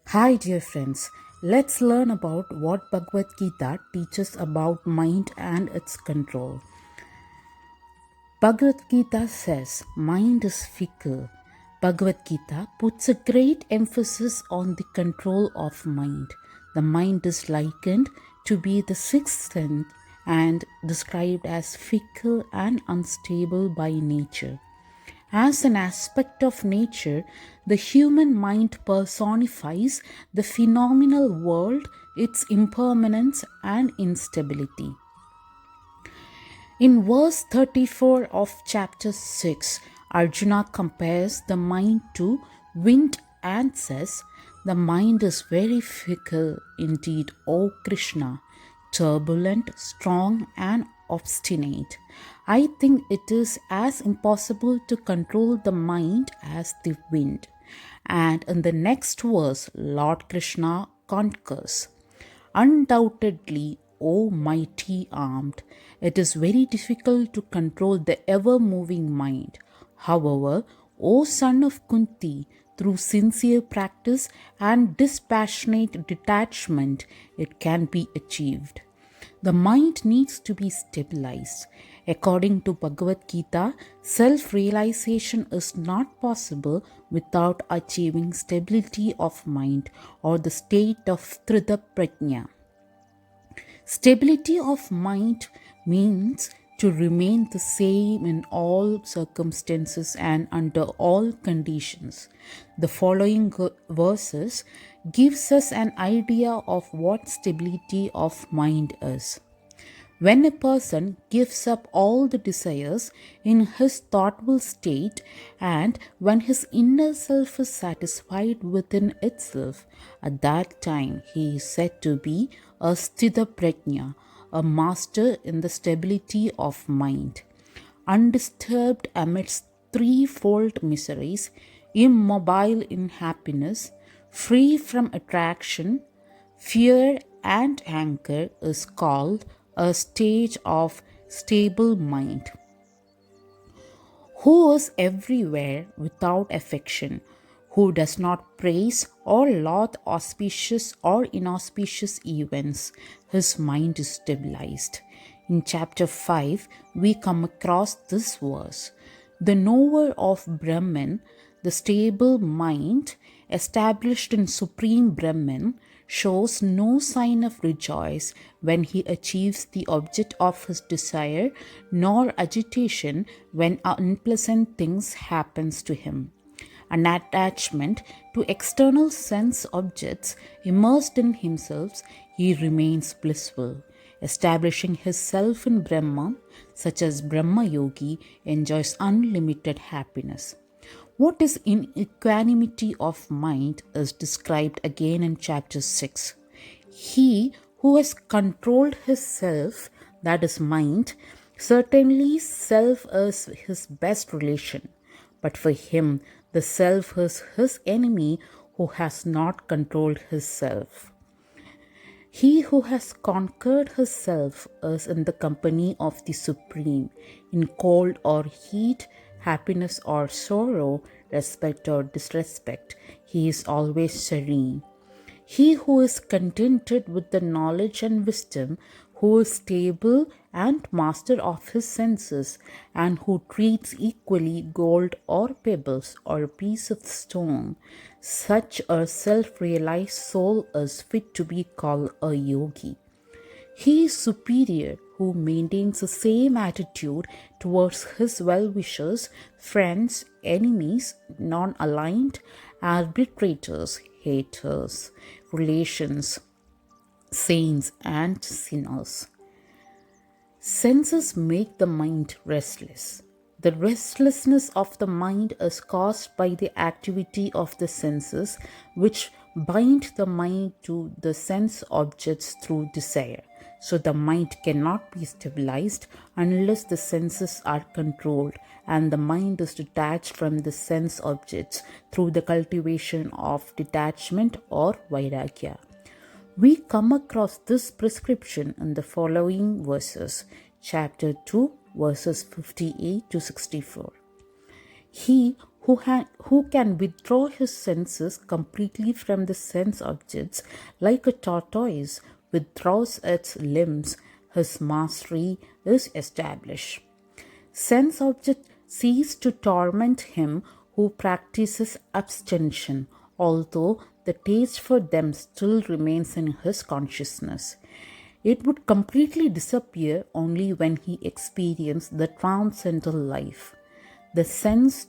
Hi, dear friends. Let's learn about what Bhagavad Gita teaches about mind and its control. Bhagavad Gita says mind is fickle. Bhagavad Gita puts a great emphasis on the control of mind. The mind is likened to be the sixth sense and described as fickle and unstable by nature. As an aspect of nature, the human mind personifies the phenomenal world, its impermanence and instability. In verse 34 of chapter 6, Arjuna compares the mind to wind and says, "The mind is very fickle indeed, O Krishna, turbulent, strong, and obstinate. I think it is as impossible to control the mind as the wind." And in the next verse, Lord Krishna conquers. Undoubtedly, O mighty armed, it is very difficult to control the ever moving mind. However, O son of Kunti, through sincere practice and dispassionate detachment, it can be achieved. The mind needs to be stabilized. According to Bhagavad Gita, self realization is not possible without achieving stability of mind or the state of Trida Prajna. Stability of mind means to remain the same in all circumstances and under all conditions. The following verses gives us an idea of what stability of mind is. When a person gives up all the desires in his thoughtful state, and when his inner self is satisfied within itself, at that time he is said to be a sthita prajna, a master in the stability of mind. Undisturbed amidst threefold miseries, immobile in happiness, free from attraction, fear, and anger, is called a stage of stable mind. Who is everywhere without affection, who does not praise or laud auspicious or inauspicious events, his mind is stabilized. In chapter 5, we come across this verse. The knower of Brahman, the stable mind, established in Supreme Brahman, shows no sign of rejoice when he achieves the object of his desire, nor agitation when unpleasant things happens to him. An attachment to external sense objects immersed in himself, he remains blissful. Establishing his self in Brahma, such as Brahma Yogi, enjoys unlimited happiness. What is in equanimity of mind is described again in chapter 6. He who has controlled his self, that is mind, certainly self is his best relation. But for him, the self is his enemy who has not controlled his self. He who has conquered his self is in the company of the Supreme. In cold or heat, happiness or sorrow, respect or disrespect, he is always serene. He who is contented with the knowledge and wisdom, who is stable and master of his senses, and who treats equally gold or pebbles or a piece of stone, such a self realized soul is fit to be called a yogi. He is superior who maintains the same attitude towards his well wishers, friends, enemies, non aligned, arbitrators, haters, relations, saints, and sinners. Senses make the mind restless. The restlessness of the mind is caused by the activity of the senses, which bind the mind to the sense objects through desire. So the mind cannot be stabilized unless the senses are controlled and the mind is detached from the sense objects through the cultivation of detachment or vairagya. We come across this prescription in the following verses, chapter 2, verses 58 to 64. He who can withdraw his senses completely from the sense objects like a tortoise withdraws its limbs, his mastery is established. Sense objects cease to torment him who practices abstention, although the taste for them still remains in his consciousness. It would completely disappear only when he experienced the transcendental life. The sense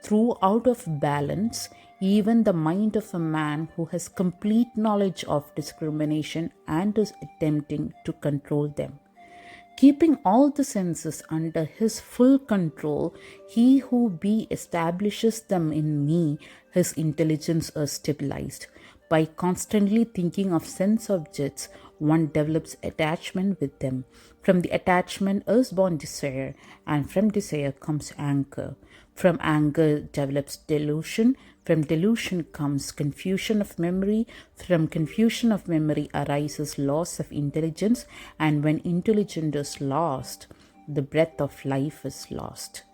threw out of balance even the mind of a man who has complete knowledge of discrimination and is attempting to control them. Keeping all the senses under his full control, he who be establishes them in me, his intelligence is stabilized. By constantly thinking of sense objects, one develops attachment with them. From the attachment is born desire, and from desire comes anger. From anger develops delusion. From delusion comes confusion of memory. From confusion of memory arises loss of intelligence, and when intelligence is lost, the breath of life is lost.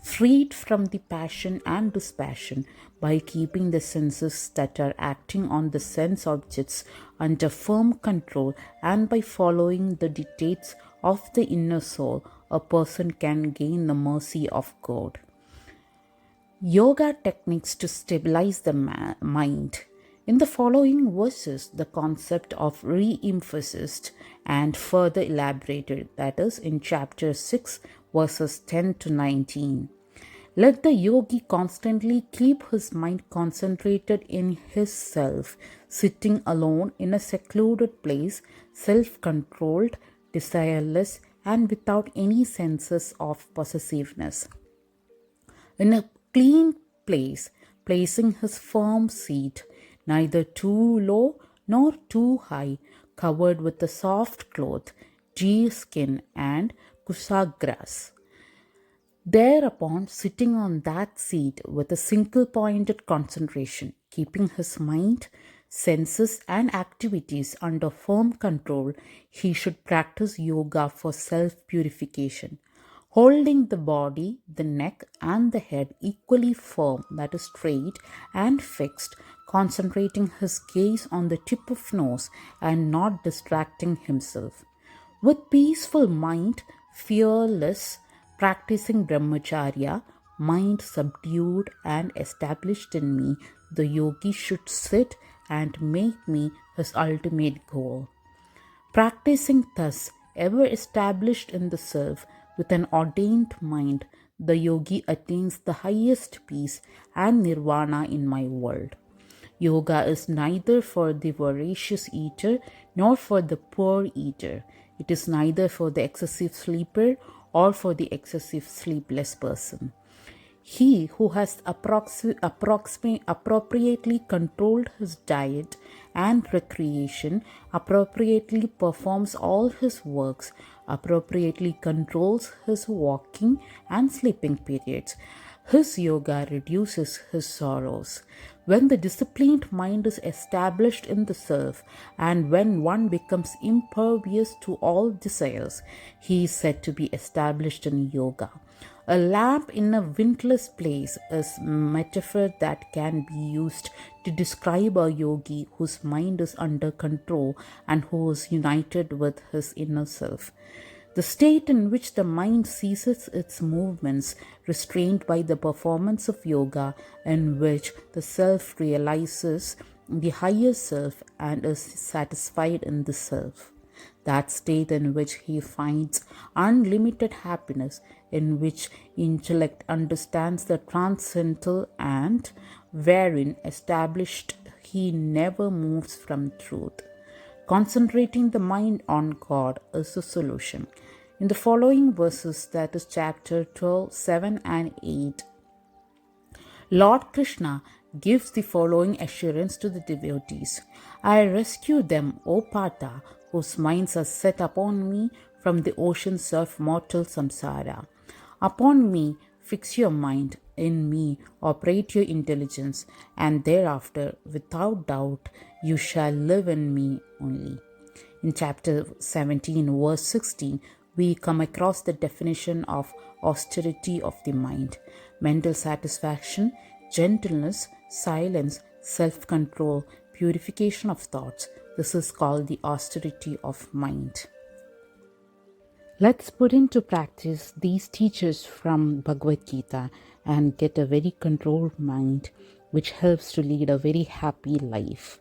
Freed from the passion and dispassion by keeping the senses that are acting on the sense objects under firm control and by following the dictates of the inner soul, a person can gain the mercy of God. Yoga techniques to stabilize the mind. In the following verses, the concept of re-emphasized and further elaborated, that is in chapter 6, verses 10 to 19. Let the yogi constantly keep his mind concentrated in his self, sitting alone in a secluded place, self-controlled, desireless, and without any senses of possessiveness. In a clean place, placing his firm seat, neither too low nor too high, covered with a soft cloth, deer skin, and kusagras. Thereupon, sitting on that seat with a single pointed concentration, keeping his mind, senses, and activities under firm control, he should practice yoga for self purification. Holding the body, the neck, and the head equally firm, that is straight and fixed, concentrating his gaze on the tip of nose and not distracting himself. With peaceful mind, fearless, practicing brahmacharya, mind subdued and established in me, the yogi should sit and make me his ultimate goal. Practicing thus, ever established in the self, with an ordained mind, the yogi attains the highest peace and nirvana in my world. Yoga is neither for the voracious eater nor for the poor eater. It is neither for the excessive sleeper or for the excessive sleepless person. He who has appropriately controlled his diet and recreation, appropriately performs all his works, appropriately controls his walking and sleeping periods, his yoga reduces his sorrows. When the disciplined mind is established in the self, and when one becomes impervious to all desires, he is said to be established in yoga. A lamp in a windless place is a metaphor that can be used to describe a yogi whose mind is under control and who is united with his inner self. The state in which the mind ceases its movements, restrained by the performance of yoga, in which the self realizes the higher self and is satisfied in the self. That state in which he finds unlimited happiness, in which intellect understands the transcendental and wherein established he never moves from truth. Concentrating the mind on God is the solution. In the following verses, that is chapter 12, 7 and 8, Lord Krishna gives the following assurance to the devotees. I rescue them, O Partha, whose minds are set upon me from the oceans of mortal samsara. Upon me fix your mind, in me operate your intelligence, and thereafter, without doubt, you shall live in me only. In chapter 17, verse 16, we come across the definition of austerity of the mind. mental satisfaction, gentleness, silence, self control, purification of thoughts. This is called the austerity of mind. Let's put into practice these teachers from Bhagavad Gita and get a very controlled mind, which helps to lead a very happy life.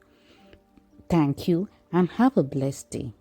Thank you and have a blessed day.